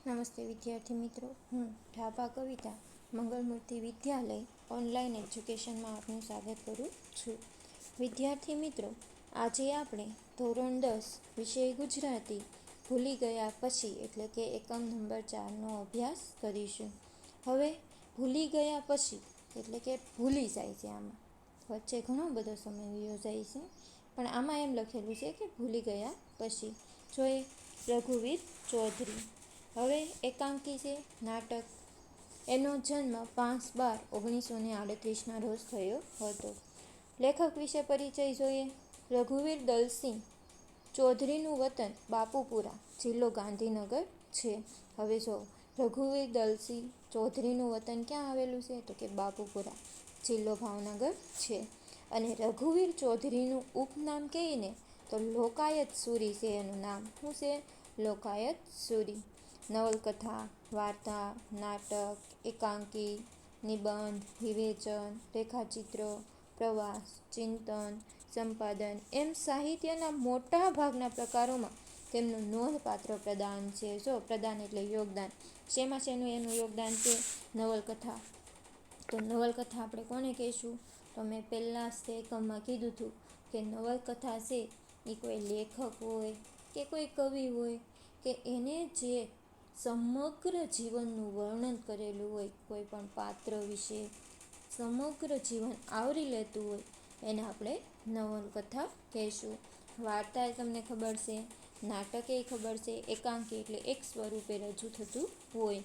નમસ્તે વિદ્યાર્થી મિત્રો, હું ઢાભા કવિતા મંગલમૂર્તિ વિદ્યાલય ઓનલાઈન એજ્યુકેશનમાં આપનું સ્વાગત કરું છું. વિદ્યાર્થી મિત્રો, આજે આપણે ધોરણ 10 વિષય ગુજરાતી ભૂલી ગયા પછી એટલે કે એકમ નંબર 4નો અભ્યાસ કરીશું. હવે ભૂલી ગયા પછી એટલે કે ભૂલી જાય છે. આમાં વચ્ચે ઘણો બધો સમય વયો જાય છે, પણ આમાં એમ લખેલું છે કે ભૂલી ગયા પછી. જોઈએ રઘુવીર ચૌધરી. હવે એકાંકી છે નાટક. એનો જન્મ 5/12/1938ના રોજ થયો હતો. લેખક વિશે પરિચય જોઈએ. રઘુવીર દલસિંહ ચૌધરીનું વતન બાપુપુરા, જિલ્લો ગાંધીનગર છે. હવે જો રઘુવીર દલસિંહ ચૌધરીનું વતન ક્યાં આવેલું છે? તો કે બાપુપુરા, જિલ્લો ભાવનગર છે. અને રઘુવીર ચૌધરીનું ઉપનામ કહીને તો લોકાયત સુરી છે. એનું નામ શું છે? લોકાયત સુરી. નવલકથા, વાર્તા, નાટક, એકાંકી, નિબંધ, વિવેચન, રેખાચિત્ર, પ્રવાસ, ચિંતન, સંપાદન એમ સાહિત્યના મોટા ભાગના પ્રકારોમાં તેમનું નોંધપાત્ર પ્રદાન છે. જો પ્રદાન એટલે યોગદાન. શેમાં શેનું એનું યોગદાન છે? નવલકથા. તો નવલકથા આપણે કોને કહીશું? તો મેં પહેલાં જ તે એકમમાં કીધું હતું કે નવલકથા છે એ કોઈ લેખક હોય કે કોઈ કવિ હોય કે એને જે સમગ્ર જીવનનું વર્ણન કરેલું હોય, કોઈ પણ પાત્ર વિશે સમગ્ર જીવન આવરી લેતું હોય એને આપણે નવલકથા કહીશું. વાર્તા એ તમને ખબર છે, નાટક એ ખબર છે, એકાંકી એટલે એક સ્વરૂપે રજૂ થતું હોય.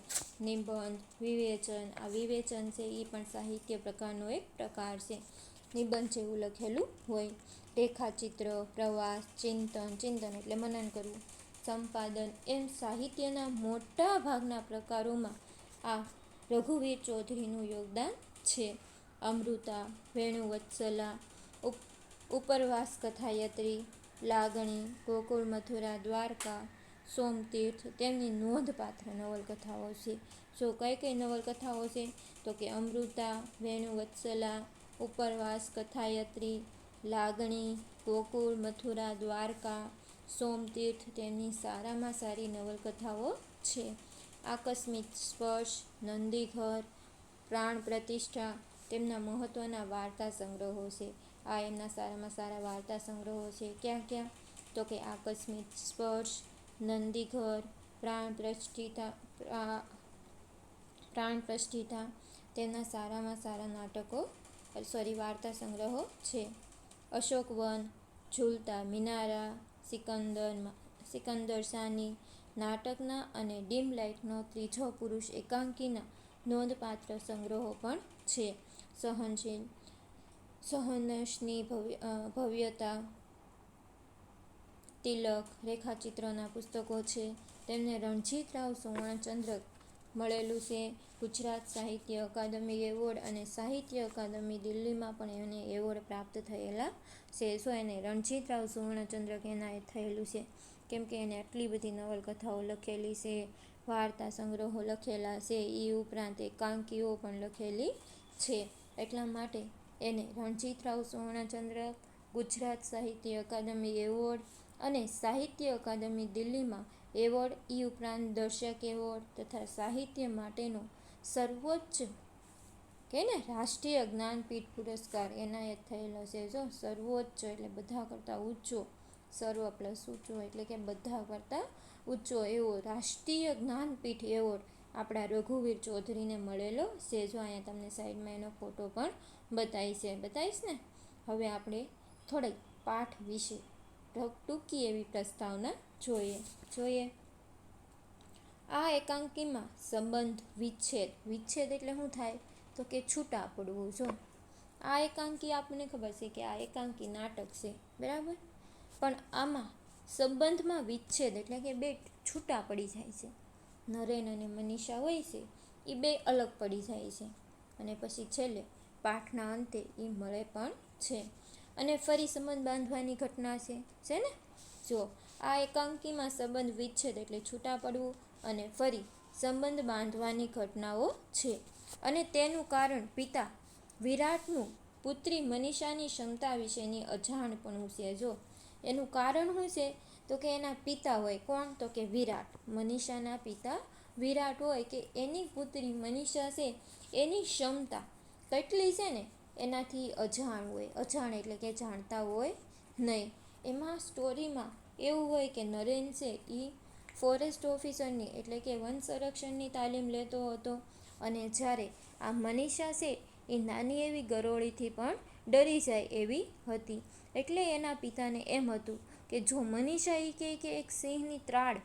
નિબંધ, વિવેચન, આ વિવેચન છે એ પણ સાહિત્ય પ્રકારનો એક પ્રકાર છે. નિબંધ જેવું લખેલું હોય. રેખાચિત્ર, પ્રવાસ, ચિંતન એટલે મનન કરવું, સંપાદન એમ સાહિત્યના મોટા ભાગના પ્રકારોમાં આ રઘુવીર ચૌધરીનું યોગદાન છે. અમૃતા, વેણુવત્સલા, ઉપરવાસ કથાયત્રી, લાગણી, ગોકુળ મથુરા દ્વારકા, સોમતીર્થ તેમની નોંધપાત્ર નવલકથાઓ છે. જો કઈ કઈ નવલકથાઓ છે? તો કે અમૃતા, વેણુવત્સલા, ઉપરવાસ કથાયત્રી, લાગણી, ગોકુળ મથુરા દ્વારકા, સોમતીર્થ તેમની સારામાં સારી નવલકથાઓ છે. આકસ્મિક સ્પર્શ, નંદીઘર, પ્રાણ પ્રતિષ્ઠા તેમના મહત્ત્વના વાર્તા સંગ્રહો છે. આ એમના સારામાં સારા વાર્તા સંગ્રહો છે. ક્યાં ક્યાં? તો કે આકસ્મિક સ્પર્શ, નંદીઘર, પ્રાણ પ્રતિષ્ઠા તેમના સારામાં સારા વાર્તા સંગ્રહો છે. અશોકવન, ઝૂલતા મિનારા, સિકંદર સાની નાટકના અને ડીમ લાઇટનો ત્રીજો પુરુષ એકાંકીના નોંધપાત્ર સંગ્રહો પણ છે. સહનશની ભવ્યતા, તિલક રેખાચિત્રના પુસ્તકો છે. તેમને રણજીતરાવ સુવર્ણચંદ્રક મળેલું છે. ગુજરાત સાહિત્ય અકાદમી એવોર્ડ અને સાહિત્ય અકાદમી દિલ્હીમાં પણ એને એવોર્ડ પ્રાપ્ત થયેલા છે. સો એને રણજીતરાવ સુવર્ણચંદ્રક એનાયત થયેલું છે, કેમ કે એને આટલી બધી નવલકથાઓ લખેલી છે, વાર્તા સંગ્રહો લખેલા છે, એ ઉપરાંત એકાંકીઓ પણ લખેલી છે. એટલા માટે એને રણજીતરાવ સુવર્ણચંદ્રક, ગુજરાત સાહિત્ય અકાદમી એવોર્ડ અને સાહિત્ય અકાદમી દિલ્હીમાં એવોર્ડ, એ ઉપરાંત દર્શક એવોર્ડ તથા સાહિત્ય માટેનો સર્વોચ્ચ કે ને રાષ્ટ્રીય જ્ઞાનપીઠ પુરસ્કાર એનાયત થયેલો છે. જો સર્વોચ્ચ એટલે બધા કરતાં ઊંચો, સર્વ પ્લસ ઊંચો એટલે કે બધા કરતાં ઊંચો એવો રાષ્ટ્રીય જ્ઞાનપીઠ એવોર્ડ આપણા રઘુવીર ચૌધરીને મળેલો છે. જો અહીંયા તમને સાઈડમાં એનો ફોટો પણ બતાવીશ ને. હવે આપણે થોડીક પાઠ વિશે ટૂંકી એવી પ્રસ્તાવના જોઈએ. આ એકાંકીમાં સંબંધ, વિચ્છેદ એટલે શું થાય? તો કે છૂટા પડવું. જો આ એકાંકી આપણને ખબર છે કે આ એકાંકી નાટક છે, બરાબર, પણ આમાં સંબંધમાં વિચ્છેદ એટલે કે બે છૂટા પડી જાય છે. નરેન અને મનીષા હોય છે એ બે અલગ પડી જાય છે અને પછી છેલ્લે પાઠના અંતે એ મળે પણ છે અને ફરી સંબંધ બાંધવાની ઘટના છે ને. જો આ એકાંકીમાં સંબંધ વિચ્છેદ એટલે છૂટા પડવું અને ફરી સંબંધ બાંધવાની ઘટનાઓ છે. અને તેનું કારણ પિતા વિરાટનું પુત્રી મનીષાની ક્ષમતા વિશેની અજાણપણું છે. જો એનું કારણ શું છે? તો કે એના પિતા હોય કોણ? તો કે વિરાટ, મનીષાના પિતા વિરાટ હોય કે એની પુત્રી મનીષા છે એની ક્ષમતા કેટલી છે ને એનાથી અજાણ હોય. અજાણ એટલે કે જાણતા હોય નહીં. એમાં સ્ટોરીમાં એવું હોય કે નરેન છે એ ફોરેસ્ટ ઓફિસરની એટલે કે વન સંરક્ષણની તાલીમ લેતો હતો, અને જ્યારે આ મનીષા છે એ નાની એવી ગરોળીથી પણ ડરી જાય એવી હતી. એટલે એના પિતાને એમ હતું કે જો મનીષા એ કહે કે એક સિંહની ત્રાડ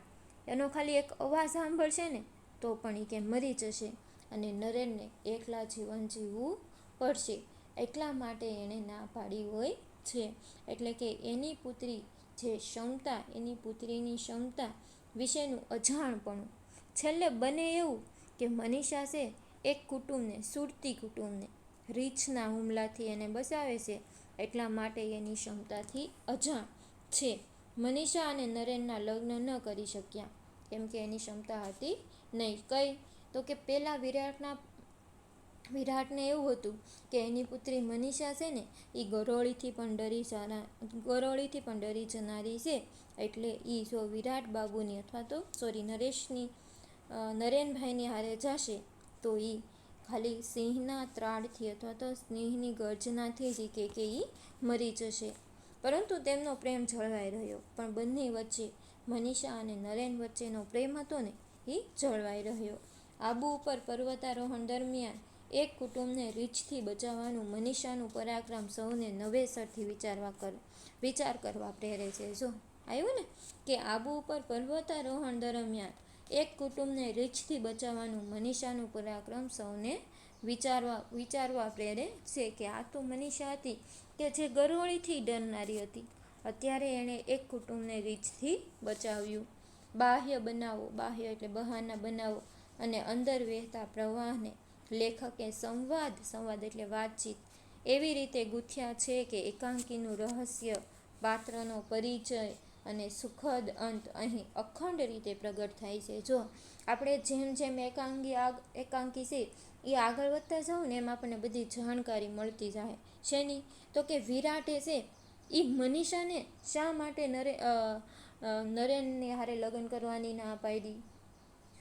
એનો ખાલી એક અવાજ સાંભળશે ને તો પણ એ કે મરી જશે, અને નરેનને એકલા જીવન જીવવું પડશે. એટલા માટે એણે ના પાડી હોય છે. એટલે કે એની પુત્રી જે ક્ષમતા, એની પુત્રીની ક્ષમતા વિશેનું અજાણપણું. છેલ્લે બને એવું કે મનીષા છે એક કુટુંબને, સુરતી કુટુંબને રીંછના હુમલાથી એને બચાવે છે. એટલા માટે એની ક્ષમતાથી અજાણ છે. મનીષા અને નરેનના લગ્ન ન કરી શક્યા કેમ કે એની ક્ષમતા હતી નહીં. કઈ તો કે પહેલાં વિરાટને એવું હતું કે એની પુત્રી મનીષા છે ને એ ગરોળીથી પણ ડરી જનારી છે. એટલે એ જો વિરાટ બાબુની અથવા તો નરેનભાઈની હારે જશે તો એ ખાલી સિંહના ત્રાડથી અથવા તો સિંહની ગર્જનાથી જ કે એ મરી જશે. પરંતુ તેમનો પ્રેમ જળવાઈ રહ્યો. પણ બંને વચ્ચે, મનીષા અને નરેન વચ્ચેનો પ્રેમ હતો ને એ જળવાઈ રહ્યો. આબુ ઉપર પર્વતારોહણ દરમિયાન એક કુટુંબને રીંછથી બચાવવાનું મનીષાનું પરાક્રમ સૌને નવેસરથી વિચાર કરવા પ્રેરે છે. જો આવ્યું ને કે આબુ ઉપર પર્વતારોહણ દરમિયાન એક કુટુંબને રીંછથી બચાવવાનું મનીષાનું પરાક્રમ સૌને વિચારવા પ્રેરે છે. કે આ તો મનીષા હતી કે જે ગરોળીથી ડરનારી હતી, અત્યારે એણે એક કુટુંબને રીંછથી બચાવ્યું. બાહ્ય એટલે બહારના બનાવો અને અંદર વહેતા પ્રવાહને લેખકે સંવાદ એટલે વાતચીત એવી રીતે ગૂંથ્યા છે કે એકાંકીનું રહસ્ય, પાત્રનો પરિચય અને સુખદ અંત અહીં અખંડ રીતે પ્રગટ થાય છે. જો આપણે જેમ એકાંકી છે એ આગળ વધતા જાઉં ને એમ આપણને બધી જાણકારી મળતી જાય. શેની? તો કે વિરાટે છે એ મનીષાને શા માટે નરેનને હારે લગ્ન કરવાની ના પાડી,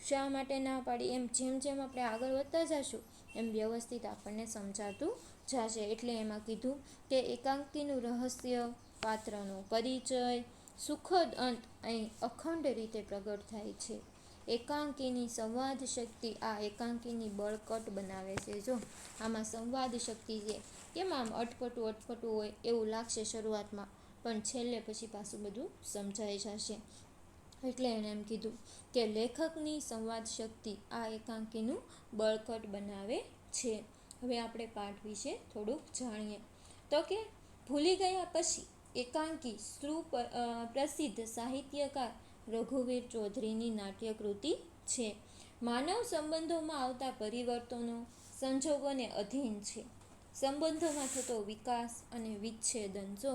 શા માટે ના પાડી, એમ જેમ આપણે આગળ વધતા જશું એમ વ્યવસ્થિત આપણને સમજાતું જશે. એટલે એમાં કીધું કે એકાંકીનું રહસ્ય, પાત્રનો પરિચય, સુખદ અંત અહીં અખંડ રીતે પ્રગટ થાય છે. એકાંકીની સંવાદ શક્તિ આ એકાંકીની બળકટ બનાવે છે. જો આમાં સંવાદ શક્તિ છે. કેમ આમ અટપટું હોય એવું લાગશે શરૂઆતમાં, પણ છેલ્લે પછી પાછું બધું સમજાઈ જશે. એટલે એણે એમ કીધું કે લેખકની સંવાદ શક્તિ આ એકાંકીનું બળકટ બનાવે છે. હવે આપણે પાઠ વિશે થોડુંક જાણીએ. તો કે ભૂલી ગયા પછી એકાંકી પ્રસિદ્ધ સાહિત્યકાર રઘુવીર ચૌધરીની નાટ્યકૃતિ છે. માનવ સંબંધોમાં આવતા પરિવર્તનો સંજોગોને અધીન છે. સંબંધોમાં થતો વિકાસ અને વિચ્છેદન. જો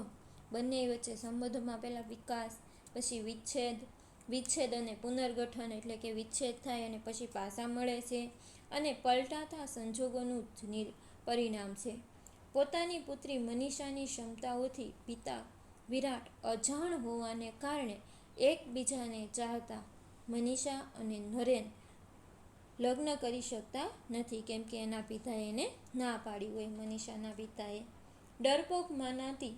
બંને વચ્ચે સંબંધોમાં પહેલાં વિકાસ, પછી વિચ્છેદ અને પુનર્ગઠન એટલે કે વિચ્છેદ થાય અને પછી પાછા મળે છે, અને પલટાતા સંજોગોનું જ પરિણામ છે. પોતાની પુત્રી મનીષાની ક્ષમતાઓથી પિતા વિરાટ અજાણ હોવાને કારણે એકબીજાને ચાહતા મનીષા અને નરેન લગ્ન કરી શકતા નથી કેમ કે એના પિતાએ એને ના પાડી હોય. મનીષાના પિતાએ ડરપોક મનાતી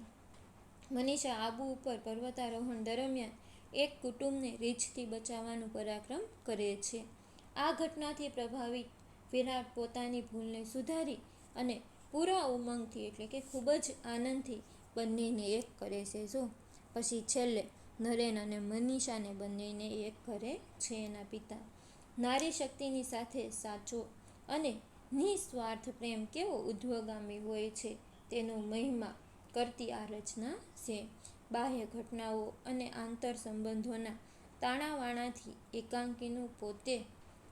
મનીષા આબુ ઉપર પર્વતારોહણ દરમિયાન એક કુટુંબને રીંછથી બચાવવાનું પરાક્રમ કરે છે. આ ઘટનાથી પ્રભાવિત વિરાટ પોતાની ભૂલને સુધારી અને પૂરા ઉમંગથી એટલે કે ખૂબ જ આનંદથી બંનેને એક કરે છે. જો પછી છેલ્લે નરેન અને મનીષાને બંનેને એક કરે છે એના પિતા. નારી શક્તિની સાથે સાચો અને નિસ્વાર્થ પ્રેમ કેવો ઉદ્ધવગામી હોય છે તેનો મહિમા કરતી આ રચના છે. બાહ્ય ઘટનાઓ અને આંતર સંબંધોના તાણાવાણાથી એકાંકીનું પોતે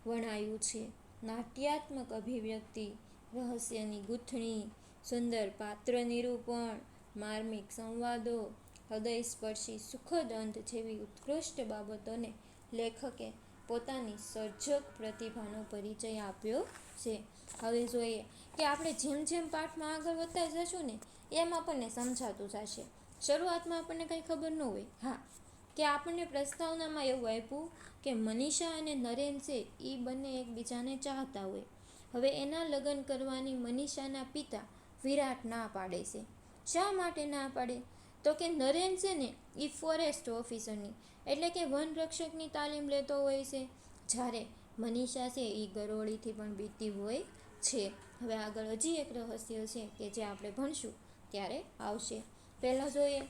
વણાયું છે. નાટ્યાત્મક અભિવ્યક્તિ, રહસ્યની ગૂંથણી, સુંદર પાત્ર નિરૂપણ, માર્મિક સંવાદો, હૃદયસ્પર્શી સુખદ અંત જેવી ઉત્કૃષ્ટ બાબતોને લેખકે પોતાની સર્જક પ્રતિભાનો પરિચય આપ્યો છે. હવે જોઈએ કે આપણે જેમ પાઠમાં આગળ વધતા જશું ને એમ આપણને સમજાતું જશે. શરૂઆતમાં આપણને કંઈ ખબર ન હોય, હા કે આપણને પ્રસ્તાવનામાં એવું આપ્યું કે મનીષા અને નરેન છે એ બંને એકબીજાને ચાહતા હોય. હવે એના લગ્ન કરવાની મનીષાના પિતા વિરાટ ના પાડે છે. શા માટે ના પાડે? તો કે નરેન છે ને એ ફોરેસ્ટ ઓફિસરની એટલે કે વન રક્ષકની તાલીમ લેતો હોય છે, જ્યારે મનીષા છે એ ગરોળીથી પણ બીતી હોય છે. હવે આગળ હજી એક રહસ્ય છે કે જે આપણે ભણશું ત્યારે આવશે. પહેલાં જોઈએ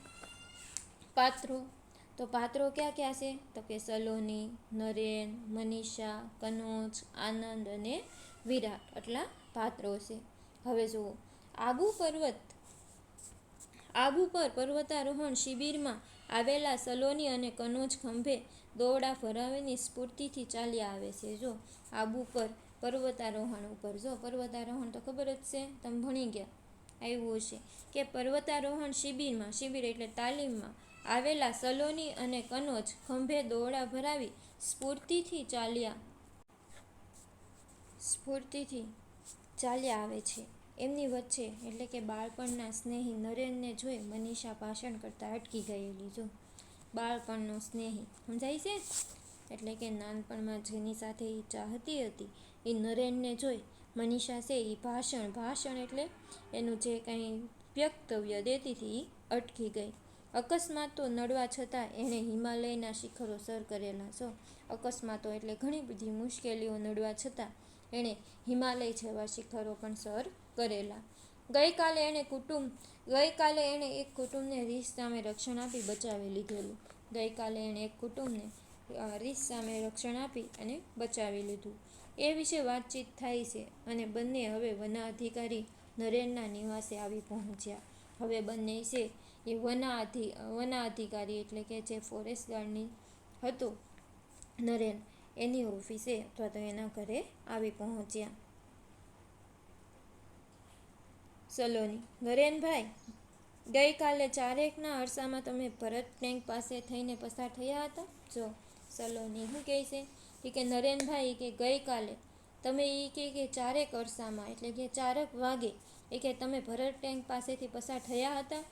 પાત્રો. તો પાત્રો ક્યાં ક્યાં છે? તો કે સલોની, નરેન, મનીષા, કનોજ, આનંદ અને વિરાટ, આટલા પાત્રો છે. હવે જુઓ, આબુ પર પર્વતારોહણ શિબિરમાં આવેલા સલોની અને કનોજ ખંભે દોરડા ભરાવીની સ્ફૂર્તિથી ચાલ્યા આવે છે. જો આબુ પર પર્વતારોહણ ઉપર, જો પર્વતારોહણ તો ખબર જ છે, તમે ભણી ગયા, આવ્યું હશે કે પર્વતારોહણ શિબિરમાં, શિબિર એટલે તાલીમમાં આવેલા સલોની અને કનોજ ખંભે દોરડા ભરાવી સ્ફૂર્તિથી ચાલ્યા આવે છે. એમની વચ્ચે એટલે કે બાળપણના સ્નેહી નરેનને જોઈ મનીષા ભાષણ કરતા અટકી ગયેલી. જો બાળપણનો સ્નેહી સમજાય છે, એટલે કે નાનપણમાં જેની સાથે એ ચાહતી હતી એ નરેનને જોઈ મનીષા છે એ ભાષણ એટલે એનું જે કંઈ વ્યક્તવ્ય દેતી હતી એ અટકી ગઈ. અકસ્માતો નડવા છતાં એણે હિમાલયના શિખરો સર કરેલા. જો અકસ્માતો એટલે ઘણી બધી મુશ્કેલીઓ નડવા છતાં એણે હિમાલય જેવા શિખરો પણ સર કરેલા. ગઈકાલે એણે એક કુટુંબને રીસ સામે રક્ષણ આપી બચાવી લીધેલું. ગઈકાલે એણે એક કુટુંબને રીસ સામે રક્ષણ આપી અને બચાવી લીધું. એ વિશે વાતચીત થાય છે અને બંને હવે વનાધિકારી નરેનના નિવાસે આવી પહોંચ્યા. હવે બંને છે એ વનાધિકારી એટલે કે જે ફોરેસ્ટ ગાર્ડની હતો નરેન, એની ઓફિસે અથવા તો એના ઘરે આવી પહોંચ્યા. સલોની: નરેનભાઈ, ગઈકાલે 4:01ના અરસામાં તમે ભરત ટેન્ક પાસે થઈને પસાર થયા હતા? જો સલોની શું કહે છે કે નરેનભાઈ કે ગઈકાલે તમે એ કે 4:01 અરસામાં એટલે કે 4:00 વાગે એ કે તમે ભરત ટેન્ક પાસેથી પસાર થયા હતા?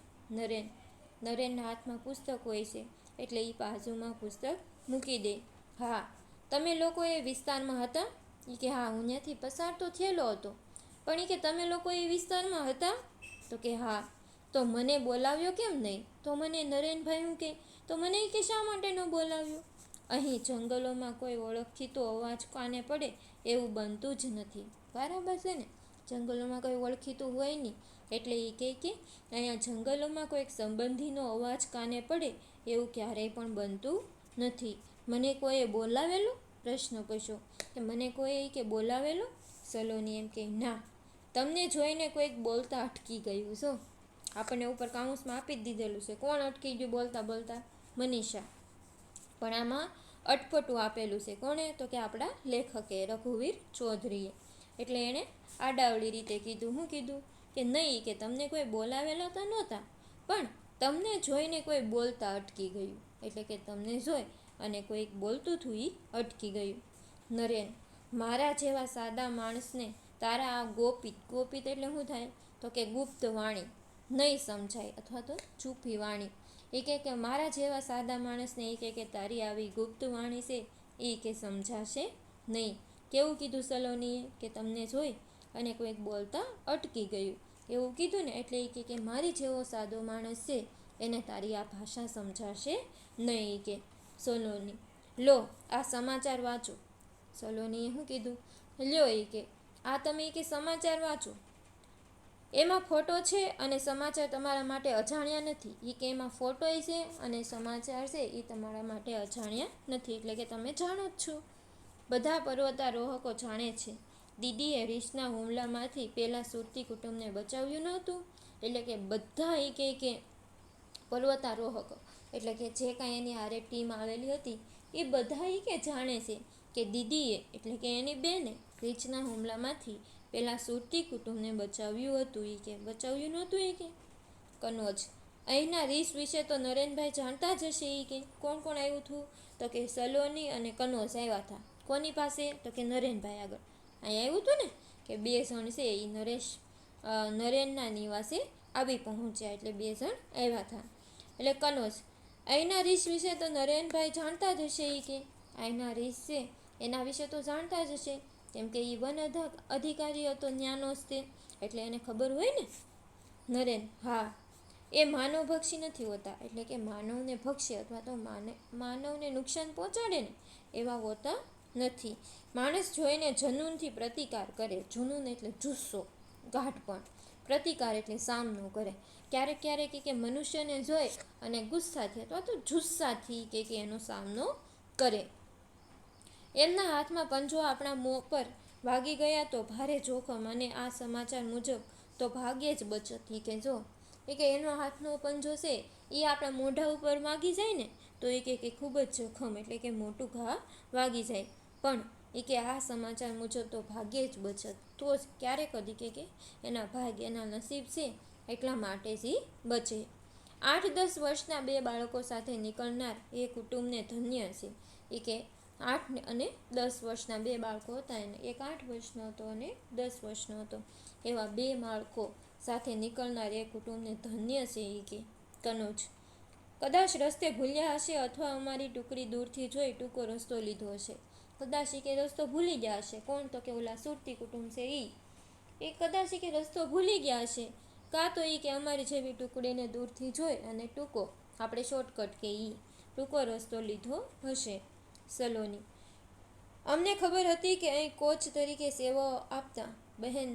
નરેનના હાથમાં પુસ્તક હોય છે એટલે એ બાજુમાં પુસ્તક મૂકી દે. હા. તમે લોકો એ વિસ્તારમાં હતા? એ કે હા, હું ત્યાંથી પસાર તો થયેલો હતો, પણ એ કે તમે લોકો એ વિસ્તારમાં હતા? તો કે હા. તો મને બોલાવ્યો કેમ નહીં? તો મને નરેનભાઈ શું કહે, તો મને એ કે શા માટે ન બોલાવ્યો? અહીં જંગલોમાં કોઈ ઓળખીતો અવાજ કાને પડે એવું બનતું જ નથી, બરાબર છે ને? જંગલોમાં કોઈ ઓળખીતું હોય નહીં, એટલે એ કે અહીંયા જંગલોમાં કોઈક સંબંધીનો અવાજ કાને પડે એવું ક્યારેય પણ બનતું નથી. મને કોઈએ બોલાવેલો? પ્રશ્ન પૂછ્યો કે મને કોઈ કે બોલાવેલો? સલોની એમ કે ના, તમને જોઈને કોઈક બોલતા અટકી ગયું. જો આપણને ઉપર કાઉન્સમાં આપી જ દીધેલું છે, કોણ અટકી ગયું બોલતા? મનીષા. પણ આમાં અટપટું આપેલું છે. કોણે? તો કે આપણા લેખકે રઘુવીર ચૌધરીએ. એટલે એણે આડાવડી રીતે કીધું. શું કીધું? કે નહીં, કે તમને કોઈ બોલાવેલા તો નહોતા, પણ તમને જોઈને કોઈ બોલતા અટકી ગયું. એટલે કે તમને જોઈ અને કોઈક બોલતું હતું એ અટકી ગયું. નરેન: મારા જેવા સાદા માણસને તારા આ ગોપિત એટલે શું થાય? તો કે ગુપ્ત વાણી નહીં સમજાય, અથવા તો છુપી વાણી. એ કે મારા જેવા સાદા માણસને એ કે તારી આવી ગુપ્ત વાણી છે એ કે સમજાશે નહીં. કેવું કીધું સલોનીએ? કે તમને જોઈ અને કોઈક બોલતા અટકી ગયું એવું કીધું ને, એટલે એ કે મારી જેવો સાદો માણસ છે એને તારી આ ભાષા સમજાશે નહીં. કે સલોની: લો આ સમાચાર વાંચો. સલોનીએ શું કીધું? લ્યો એ કે આ તમે કે સમાચાર વાંચો, એમાં ફોટો છે અને સમાચાર તમારા માટે અજાણ્યા નથી. એ કે એમાં ફોટો છે અને સમાચાર છે એ તમારા માટે અજાણ્યા નથી, એટલે કે તમે જાણો જ છો. બધા પર્વતારોહકો જાણે છે દીદીએ રીંછના હુમલામાંથી પેલા સુરતી કુટુંબને બચાવ્યું નહોતું. એટલે કે બધા એ કે પર્વતારોહકો એટલે કે જે કાંઈ એની હારે ટીમ આવેલી હતી એ બધા એ કે જાણે છે કે દીદીએ એટલે કે એની બેને રીંછના હુમલામાંથી પેલા સુરતી કુટુંબને બચાવ્યું હતું. એ કે બચાવ્યું નહોતું. એ કે કનોજ: અહીંના રીંછ વિશે તો નરેનભાઈ જાણતા જ હશે. એ કે કોણ કોણ આવ્યું હતું? તો કે સલોની અને કનોજ આવ્યા હતા. કોની પાસે? તો કે નરેનભાઈ આગળ. અહીં આવ્યું હતું ને કે 2 જણ છે એ નરેનના નિવાસે આવી પહોંચ્યા, એટલે 2 જણ આવ્યા હતા. એટલે કનોજ: અહીંના રીસ વિશે તો નરેનભાઈ જાણતા જ હશે. એ કે અહીંના રીસ છે એના વિશે તો જાણતા જ હશે, કેમ કે એ વન અધિકારી હતો, ન્યાનો જ તે, એટલે એને ખબર હોય ને. નરેન: હા, એ માનવભક્ષી નથી હોતા, એટલે કે માનવને ભક્ષે અથવા તો માનવને નુકસાન પહોંચાડે ને એવા હોતા નથી. માણસ જોઈને જનૂનથી પ્રતિકાર કરે. જુનૂન એટલે જુસ્સો, ગાઢપણ. પ્રતિકાર એટલે સામનો કરે. ક્યારેક ક્યારેક કે મનુષ્યને જોઈ અને ગુસ્સાથી અથવા તો જુસ્સાથી કે એનો સામનો કરે. એમના હાથમાં પંજો આપણા મોં પર વાગી ગયા તો ભારે જોખમ, અને આ સમાચાર મુજબ તો ભાગ્યે જ બચત. કે જો કે એનો હાથનો પંજો છે એ આપણા મોઢા ઉપર વાગી જાય ને તો એ કે ખૂબ જ જોખમ, એટલે કે મોટું ઘા વાગી જાય. પણ એ કે આ સમાચાર મુજબ તો ભાગ્યે જ બચત. તો જ ક્યારેક કદી કે એના ભાગ્ય, એના નસીબ છે એટલા માટે જ એ બચે. 8-10 વર્ષના 2 બાળકો સાથે નીકળનાર એ કુટુંબને ધન્ય છે. એ કે 8 અને 10 વર્ષના 2 બાળકો હતા, એને એક 8 વર્ષનો હતો અને 10 વર્ષનો હતો. એવા 2 બાળકો સાથે નીકળનાર એ કુટુંબને ધન્ય છે. એ કે કનોજ: કદાચ રસ્તે ભૂલ્યા હશે અથવા અમારી ટુકડી દૂરથી જોઈ ટૂંકો રસ્તો લીધો હશે. કદાચ કે રસ્તો ભૂલી ગયા હશે. કોણ? તો કે ઓલા સુરતી કુટુંબ છે એ કદાચ કે રસ્તો ભૂલી ગયા હશે, કાં તો કે અમારી જેવી ટુકડીને દૂરથી જોઈ અને ટૂંકો, આપણે શોર્ટકટ કે ટૂંકો રસ્તો લીધો હશે. સલોની: અમને ખબર હતી કે અહીં કોચ તરીકે સેવાઓ આપતા બહેન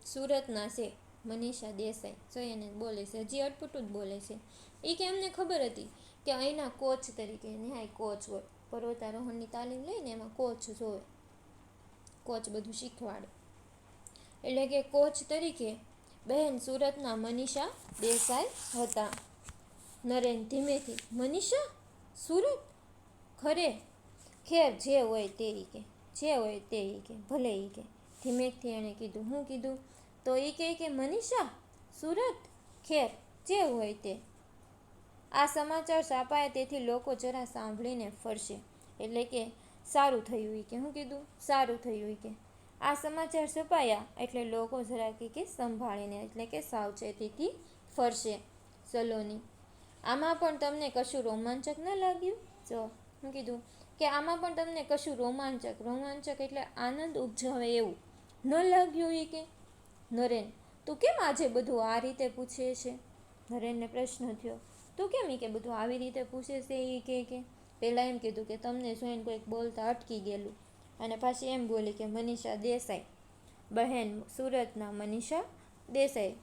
સુરતના છે. મનીષા દેસાઈ: જો એને બોલે છે, હજી અટપટું જ બોલે છે. એ કે અમને ખબર હતી કે અહીંના કોચ તરીકે, ન્યાય કોચ હોય, પર્વતારોહણની તાલીમ લઈને એમાં કોચ જોવે, કોચ બધું શીખવાડે, એટલે કે કોચ તરીકે બહેન સુરતના મનીષા દેસાઈ હતા. નરેન ધીમેથી: મનીષા? સુરત? ખરે ખેર જે હોય તે. કે જે હોય તે. કે ભલે. કે ધીમેકથી એણે કીધું. હું કીધું? તો એ કે મનીષા સુરત? ખેર જે હોય તે. આ સમાચાર છાપાયા તેથી લોકો જરા સાંભળીને ફરશે, એટલે કે સારું થયું. કે હું કીધું? સારું થયું. કે આ સમાચાર છપાયા એટલે લોકો જરા કે સંભાળીને, એટલે કે સાવચેતીથી ફરશે. સલોની: આમાં પણ તમને કશું રોમાંચક ન લાગ્યું? જો હું કીધું કે આમાં પણ તમને કશું રોમાંચક એટલે આનંદ ઉપજાવે એવું ન લાગ્યું? એ કે નરેન: તું કેમ આજે બધું આ રીતે પૂછે છે? નરેનને પ્રશ્ન થયો, તું કેમ કે બધું આવી રીતે પૂછે છે? એ કે પહેલાં એમ કીધું કે તમને જોઈને કોઈક બોલતા અટકી ગયેલું, અને પાછી એમ બોલી કે મનીષા દેસાઈ, બહેન સુરતના મનીષા દેસાઈ.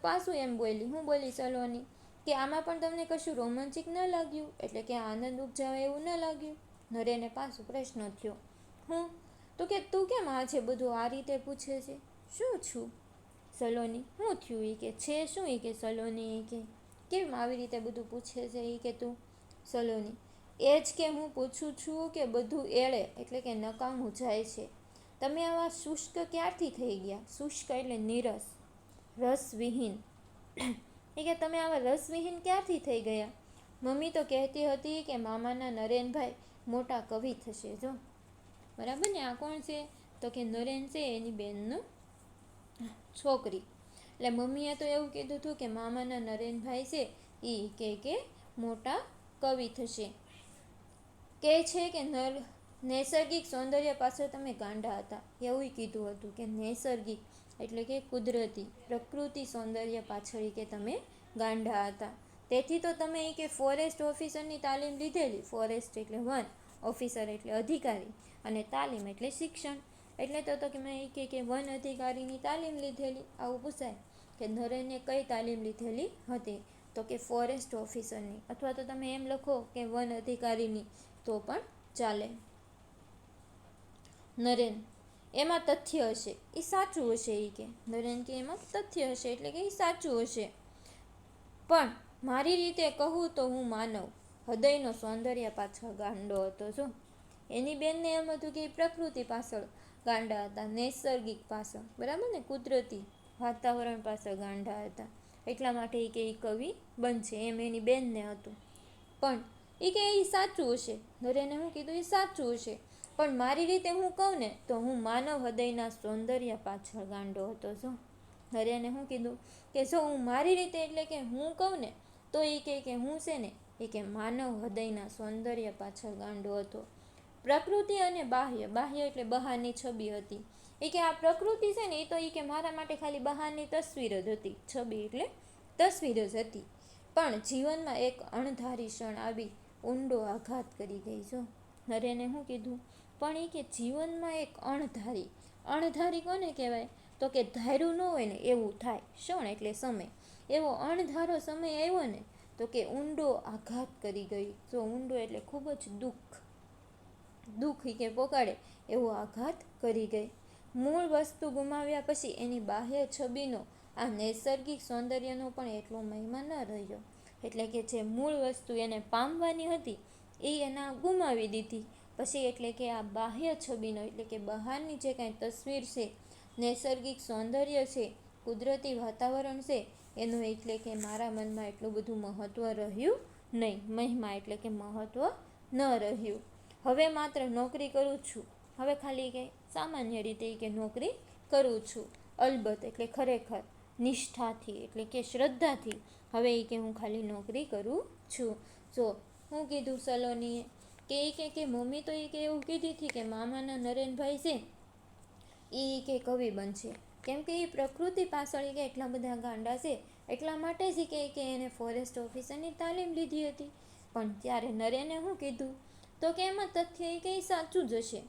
પાછું એમ બોલી. હું બોલી સલોની કે આમાં પણ તમને કશું રોમાંચિક ન લાગ્યું, એટલે કે આનંદ ઉપજાવે એવું ન લાગ્યું? નરેને પાછું પ્રશ્ન થયો, હું? તો કે તું કેમ આજે બધું આ રીતે પૂછે છે? શું છું? સલોની: શું થયું? એ કે છે શું? એ કે સલોની એ કે કેમ આવી રીતે બધું પૂછે છે? એ કે તું? સલોની: એ જ કે હું પૂછું છું કે બધું એળે, એટલે કે નકામું જાય છે. તમે આવા શુષ્ક ક્યારથી થઈ ગયા? શુષ્ક એટલે નીરસ, રસવિહીન. એ કે તમે આવા રસવિહીન ક્યારથી થઈ ગયા? મમ્મી તો કહેતી હતી કે મામાના નરેનભાઈ મોટા કવિ થશે. જો બરાબર ને. આ કોણ છે? તો કે નરેન છે એની બેનનો છોકરી. એટલે મમ્મીએ તો એવું કીધું હતું કે મામાના નરેનભાઈ છે એ કે મોટા કવિ થશે. કહે છે કે નૈસર્ગિક સૌંદર્ય પાછળ તમે ગાંડા હતા. એવું કીધું હતું કે નૈસર્ગિક એટલે કે કુદરતી, પ્રકૃતિ સૌંદર્ય પાછળ કે તમે ગાંડા હતા. તેથી તો તમે કે ફોરેસ્ટ ઓફિસરની તાલીમ લીધેલી. ફોરેસ્ટ એટલે વન, ઓફિસર એટલે અધિકારી, અને તાલીમ એટલે શિક્ષણ. એટલે તો કે મેં કે વન અધિકારીની તાલીમ લીધેલી. આવું પૂછાય કે નરેને કઈ તાલીમ લીધેલી હતી? તો કે ફોરેસ્ટ ઓફિસરની, અથવા તો તમે એમ લખો કે વન અધિકારીની તો પણ ચાલે. નરેન: એમાં તથ્ય હશે, એ સાચું હશે. એ કે નરેન કે એમાં તથ્ય હશે એટલે કે એ સાચું હશે. પણ મારી રીતે કહું તો હું માનવ હૃદયનો સૌંદર્ય પાછળ ગાંડો હતો. જો એની બેનને એમ હતું કે પ્રકૃતિ પાછળ ગાંડા હતા, નૈસર્ગિક પાછળ, બરાબર ને, કુદરતી વાતાવરણ પાછળ ગાંડા હતા. એટલા માટે એ કવિ બનશે એમ એની બેનને હતું. પણ એ કે એ સાચું હશે. નરેને હું કીધું? એ સાચું હશે. પણ મારી રીતે હું કહું ને તો હું માનવ હૃદયના સૌંદર્ય પાછળ ગાંડો હતો. જો નરેને હું કીધું કે જો હું મારી રીતે એટલે કે હું કહું ને તો એ કે હું છે ને એ કે માનવ હૃદયના સૌંદર્ય પાછળ ગાંડો હતો. પ્રકૃતિ અને બાહ્ય, બાહ્ય એટલે બહારની છબી હતી. એ કે આ પ્રકૃતિ છે ને એ તો એ કે મારા માટે ખાલી બહારની તસવીર જ હતી. છબી એટલે તસવીર જ હતી. પણ જીવનમાં એક અણધારી ક્ષણ આવી ઊંડો આઘાત કરી ગઈ. જો નરેને શું કીધું, પણ એ કે જીવનમાં એક અણધારી, અણધારી કોને કહેવાય, તો કે ધાર્યું ન હોય ને એવું થાય. ક્ષણ એટલે સમય, એવો અણધારો સમય આવ્યો ને તો કે ઊંડો આઘાત કરી ગઈ. જો ઊંડો એટલે ખૂબ જ દુઃખ કે પોકાડે એવો આઘાત કરી ગઈ. મૂળ વસ્તુ ગુમાવ્યા પછી એની બાહ્ય છબીનો આ નૈસર્ગિક સૌંદર્યનો પણ એટલો મહિમા ન રહ્યો. એટલે કે જે મૂળ વસ્તુ એને પામવાની હતી એ એના ગુમાવી દીધી. પછી એટલે કે આ બાહ્ય છબીનો એટલે કે બહારની જે કાંઈ તસવીર છે, નૈસર્ગિક સૌંદર્ય છે, કુદરતી વાતાવરણ છે, એનું એટલે કે મારા મનમાં એટલું બધું મહત્ત્વ રહ્યું નહીં. મહિમા એટલે કે મહત્ત્વ ન રહ્યું. હવે માત્ર નોકરી કરું છું. હવે ખાલી કે સામાન્ય રીતે કે નોકરી કરું છું. અલબત્ત એટલે ખરેખર, નિષ્ઠાથી એટલે કે શ્રદ્ધાથી હવે એ કે હું ખાલી નોકરી કરું છું. જો હું કીધું સલોનીએ કે મમ્મી તો એ કે એવું કીધી હતી કે મામાના નરેનભાઈ છે એ કે કવિ બનશે. કેમ કે એ પ્રકૃતિ પાછળ કે એટલા બધા ગાંડા છે, એટલા માટે જ કે એને ફોરેસ્ટ ઓફિસરની તાલીમ લીધી હતી. પણ ત્યારે નરેને શું કીધું, તો કે એમાં તથ્ય એ કે સાચું જ હશે,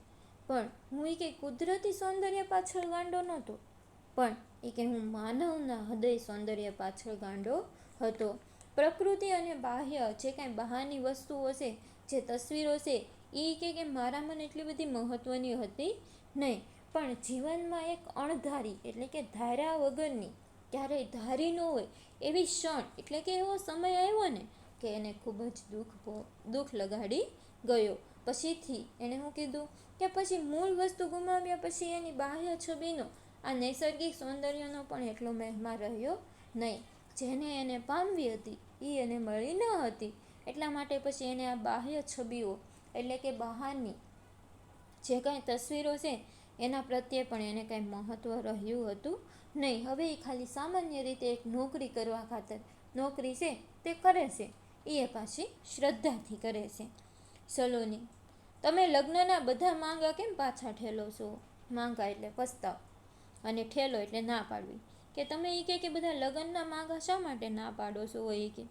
પણ હું એ કે કુદરતી સૌંદર્ય પાછળ ગાંડો નહોતો, પણ એ કે હું માનવના હૃદય સૌંદર્ય પાછળ ગાંડો હતો. પ્રકૃતિ અને બાહ્ય જે કાંઈ બહારની વસ્તુઓ છે, જે તસવીરો છે, એ કે મારા મને એટલી બધી મહત્ત્વની હતી નહીં. પણ જીવનમાં એક અણધારી એટલે કે ધાર્યા વગરની, ક્યારેય ધારી ન હોય એવી ક્ષણ એટલે કે એવો સમય આવ્યો ને કે એને ખૂબ જ દુઃખ લગાડી ગયો. પછીથી એણે શું કીધું કે પછી મૂળ વસ્તુ ગુમાવ્યા પછી એની બાહ્ય છબીનો આ નૈસર્ગિક સૌંદર્યનો પણ એટલો મહિમા રહ્યો નહીં. જેને એને પામવી હતી એ એને મળી ન હતી. એટલા માટે પછી એને આ બાહ્ય છબીઓ એટલે કે બહારની જે કાંઈ તસવીરો છે એના પ્રત્યે પણ એને કાંઈ મહત્ત્વ રહ્યું હતું નહીં. હવે એ ખાલી સામાન્ય રીતે એક નોકરી કરવા ખાતર નોકરી છે તે કરે છે, એ પાછી શ્રદ્ધાથી કરે છે. સલોની, તમે લગ્નના બધા માંગા કેમ પાછા ઠેલો છો? માંગા એટલે પ્રસ્તાવ અને ઠેલો એટલે ના પાડવી. કે તમે એ કે બધા લગ્નના માંગા શા માટે ના પાડો છો? એ કે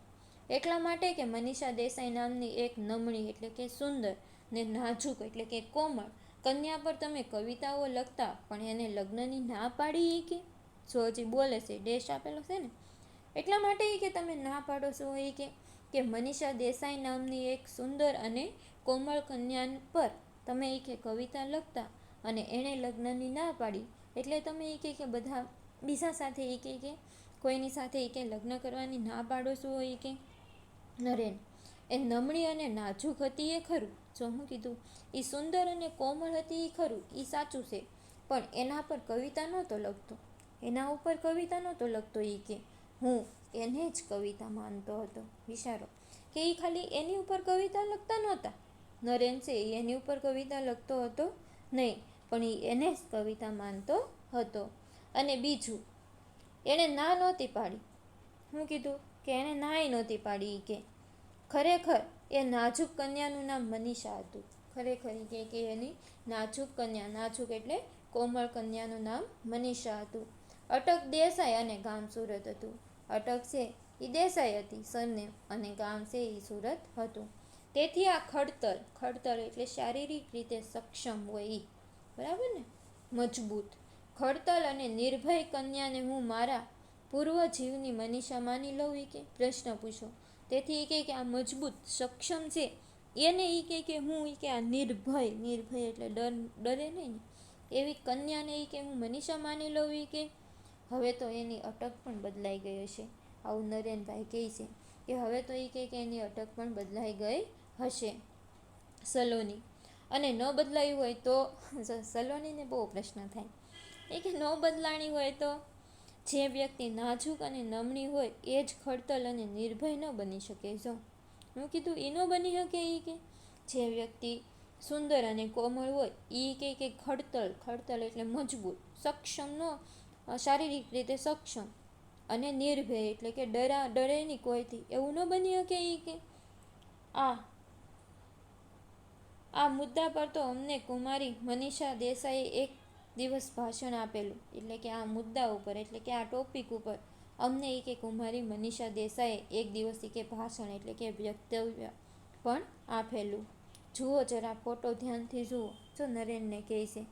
એટલા માટે કે મનીષા દેસાઈ નામની એક નમણી એટલે કે સુંદર ને નાજુક એટલે કે કોમળ કન્યા પર તમે કવિતાઓ લખતા પણ એને લગ્નની ના પાડી. એ કે જો હજી બોલે છે, ડેશ આપેલો છે ને, એટલા માટે એ કે તમે ના પાડો છો. એ કે મનીષા દેસાઈ નામની એક સુંદર અને કોમળ કન્યા પર તમે એ કે કવિતા લખતા અને એણે લગ્નની ના પાડી, એટલે તમે એ કે બધા બીજા સાથે એ કે કોઈની સાથે એ કે લગ્ન કરવાની ના પાડો છો. એ કે નરેન, એ નમણી અને નાજુક હતી એ ખરું, જો હું કીધું એ સુંદર અને કોમળ હતી એ ખરું, એ સાચું છે, પણ એના પર કવિતા નહોતો લખતો, એના ઉપર કવિતા નહોતો લખતો. એ કે હું એને જ કવિતા માનતો હતો. વિચારો કે એ ખાલી એની ઉપર કવિતા લખતા નહોતા. નરેન છે એની ઉપર કવિતા લખતો હતો નહીં, પણ એ એને જ કવિતા માનતો હતો. અને બીજું, એણે ના નહોતી પાડી. હું કીધું કે એણે નાય નહોતી પાડી. કે ખરેખર એ નાજુક કન્યાનું નામ મનીષા હતું. ખરેખર કે એની નાજુક કન્યા, નાજુક એટલે કોમળ કન્યાનું નામ મનીષા હતું. અટક દેસાઈ અને ગામ સુરત હતું. અટક છે એ દેસાઈ હતી સરનેમ, અને ગામ છે એ સુરત હતું. તેથી આ ખડતલ એટલે શારીરિક રીતે સક્ષમ હોય એ, બરાબર ને, મજબૂત ખડતલ અને નિર્ભય કન્યાને હું મારા પૂર્વ જીવની મનીષા માની લઉં. એ કે પ્રશ્ન પૂછો. તેથી એ કે આ મજબૂત સક્ષમ છે એને એ કે હું એ કે આ નિર્ભય એટલે ડરે નહીં ને એવી કન્યાને એ કે હું મનીષા માની લઉં. એ કે હવે તો એની અટક પણ બદલાઈ ગઈ હશે. આવું નરેનભાઈ કહે છે કે હવે તો એ કે એની અટક પણ બદલાઈ ગઈ હશે. સલોની, અને ન બદલાયું હોય તો? સલોનીને બહુ પ્રશ્ન થાય. એ કે ન બદલાણી હોય તો? જે વ્યક્તિ નાજુક અને નમણી હોય એ જ ખડતલ અને નિર્ભય ન બની શકે. જો હું કીધું એ ન બની શકે. એ કે જે વ્યક્તિ સુંદર અને કોમળ હોય એ કે ખડતલ એટલે મજબૂત, સક્ષમ ન શારીરિક રીતે સક્ષમ, અને નિર્ભય એટલે કે ડરે નહીં કોઈથી, એવું ન બની શકે. એ કે આ આ મુદ્દા પર તો અમને કુમારી મનીષા દેસાઈએ એક દિવસ ભાષણ આપેલું. એટલે કે આ મુદ્દા ઉપર, એટલે કે આ ટોપિક ઉપર અમને એ કે કુમારી મનીષા દેસાઈએ એક દિવસ કે ભાષણ એટલે કે વક્તવ્ય પણ આપેલું. જુઓ જરા ફોટો ધ્યાનથી જુઓ. જો નરેનને કહે છે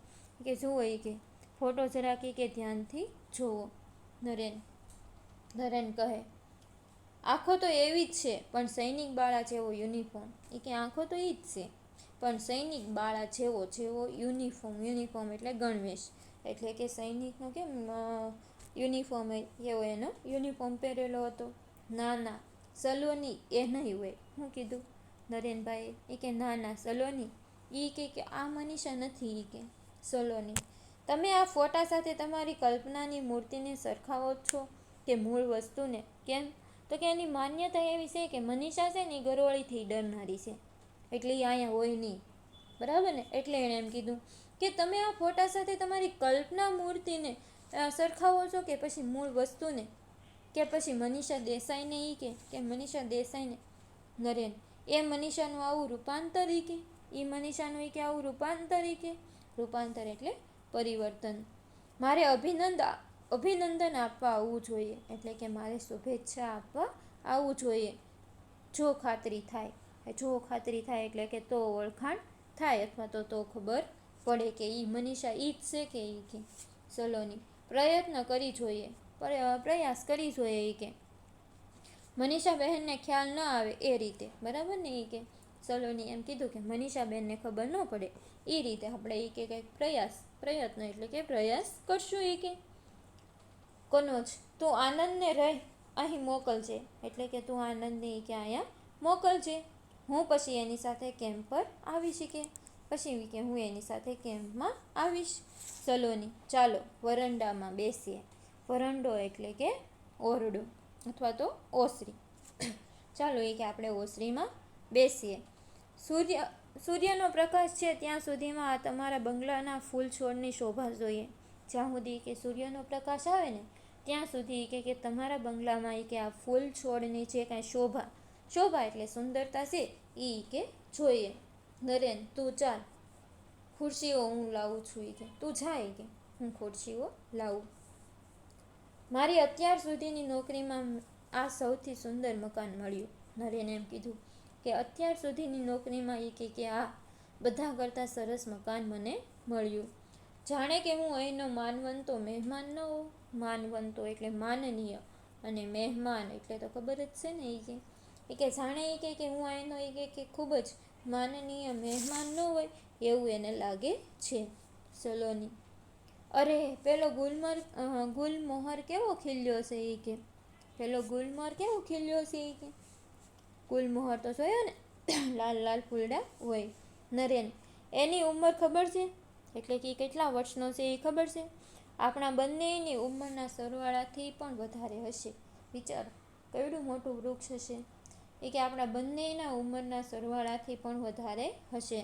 કે જુઓ એ કે ફોટો જરા કે ધ્યાનથી જુઓ. નરેન કહે આંખો તો એવી જ છે પણ સૈનિક બાળા જેવો યુનિફોર્મ. એ કે આંખો તો એ જ છે પણ સૈનિક બાળા જેવો યુનિફોર્મ એટલે ગણવેશ. એટલે કે સૈનિકનો કેમ યુનિફોર્મ એવો એનો યુનિફોર્મ પહેરેલો હતો. ના ના સલોની એ નહીં હોય. હું કીધું નરેનભાઈએ? એ કે ના ના સલોની એ કે આ મનીષા નથી. એ કે સલોની તમે આ ફોટા સાથે તમારી કલ્પનાની મૂર્તિને સરખાવો છો કે મૂળ વસ્તુને? કેમ? તો કે એની માન્યતા એવી છે કે મનીષા છે ને એ ગરોળીથી ડરનારી છે, એટલે એ અહીંયા હોય નહીં. બરાબર ને? એટલે એણે એમ કીધું કે તમે આ ફોટા સાથે તમારી કલ્પના મૂર્તિને સરખાવો છો કે પછી મૂળ વસ્તુને, કે પછી મનીષા દેસાઈને? કે મનીષા દેસાઈને. નરેન એ મનીષાનું આવું રૂપાંતર. એ મનીષાનું કે આવું રૂપાંતર એટલે પરિવર્તન. મારે અભિનંદન આપવા આવવું જોઈએ, એટલે કે મારે શુભેચ્છા આપવા આવવું જોઈએ જો ખાતરી થાય એટલે કે તો ઓળખાણ થાય અથવા તો ખબર પડે કે એ મનીષા ઈ જ છે કે એ કે સલોની પ્રયાસ કરી જોઈએ. એ કે મનીષા બહેનને ખ્યાલ ન આવે એ રીતે. બરાબર ને? એ કે સલોની એમ કીધું કે મનીષા બહેનને ખબર ન પડે એ રીતે આપણે એ કે કંઈક પ્રયત્ન એટલે કે પ્રયાસ કરશું. એ કે કનોજ તું આનંદને અહીં મોકલજે, એટલે કે તું આનંદને કે અહીંયા મોકલજે. હું પછી એની સાથે કેમ્પ પર આવીશ. કે પછી કે હું એની સાથે કેમ્પમાં આવીશ. સલોની ચાલો વરંડામાં બેસીએ. વરંડો એટલે કે ઓરડો અથવા તો ઓસરી. ચાલો એ કે આપણે ઓસરીમાં બેસીએ. સૂર્યનો પ્રકાશ છે ત્યાં સુધીમાં આ તમારા બંગલાના ફૂલ છોડની શોભા જોઈએ. જ્યાં સુધી કે સૂર્યનો પ્રકાશ આવે ને ત્યાં સુધી કે તમારા બંગલામાં કે આ ફૂલ છોડની જે કાંઈ શોભા એટલે સુંદરતા છે એ કે જોઈએ. નરેન તું ચાલ, ખુરશીઓ હું લાવું છું. કે તું જાય કે હું ખુરશીઓ લાવું. મારી અત્યાર સુધીની નોકરીમાં આ સૌથી સુંદર મકાન મળ્યું. નરેને એમ કીધું કે અત્યાર સુધીની નોકરીમાં એ કે આ બધા કરતાં સરસ મકાન મને મળ્યું. જાણે કે હું અહીંનો માનવંતો મહેમાન ન હોઉં. માનવંતો એટલે માનનીય, અને મહેમાન એટલે તો ખબર જ છે ને. એ કે જાણે કે હું અહીંનો કે ખૂબ જ માનનીય મહેમાન ન હોય એવું એને લાગે છે. સલોની અરે પેલો ગુલમોહર કેવો ખીલ્યો છે. એ કે પેલો ગુલમોહર કેવો ખીલ્યો છે. એ કે ગુલમોહર તો જોયો ને, લાલ લાલ ફૂલડા હોય. નરેન એની ઉંમર ખબર છે? એટલે કે કેટલા વર્ષનો છે એ ખબર છે? આપણા બંનેની ઉંમરના સરવાળાથી પણ વધારે હશે. વિચારો કેવડું મોટું વૃક્ષ હશે. એ કે આપણા બંનેના ઉંમરના સરવાળાથી પણ વધારે હશે.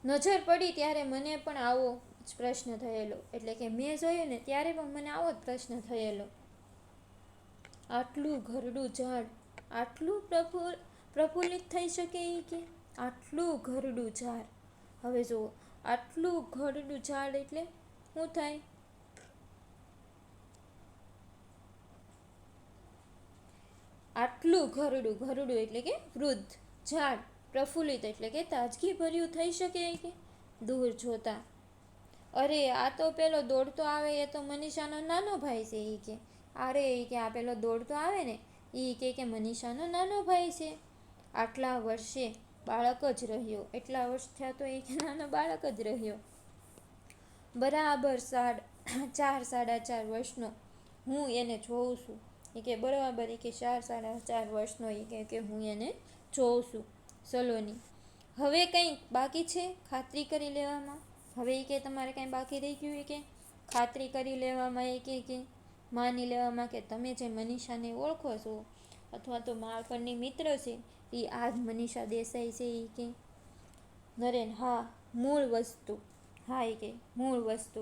નજર પડી ત્યારે મને પણ આવો જ પ્રશ્ન થયેલો. એટલે કે મેં જોયું ને ત્યારે પણ મને આવો જ પ્રશ્ન થયેલો. આટલું ઘરડું ઝાડ આટલું પ્રફુલ્લિત થઈ શકે. એ કે આટલું ઘરડું ઝાડ. હવે જુઓ આટલું ઘરડું ઝાડ એટલે શું થાય? આટલું ઘરડું એટલે કે વૃદ્ધ ઝાડ પ્રફુલ્લિત એટલે કે તાજગી ભર્યું થઈ શકે. કે દૂર જોતા અરે આ તો પેલો દોડતો આવે એ તો મનીષાનો નાનો ભાઈ છે. એ કે અરે એ કે આ પેલો દોડતો આવે ને એ કે મનીષાનો નાનો ભાઈ છે. આટલા વર્ષે બાળક જ રહ્યો. એટલા વર્ષ થયા તો એ કે નાનો બાળક જ રહ્યો. બરાબર 4-4.5 વર્ષનો હું એને જોઉં છું. એ કે બરાબર એ કે 4-4.5 વર્ષનો એ કે હું એને જોઉં છું. સલોની હવે કંઈ બાકી છે ખાતરી કરી લેવામાં? હવે એ કે તમારે કાંઈ બાકી રહી ગયું? એ કે ખાતરી કરી લેવામાં એ કે માની લેવામાં કે તમે જે મનીષાને ઓળખો છો અથવા તો બાળપણની મિત્ર છે એ આ જ મનીષા દેસાઈ છે. એ કે નરેન હા મૂળ વસ્તુ. હા એ કે મૂળ વસ્તુ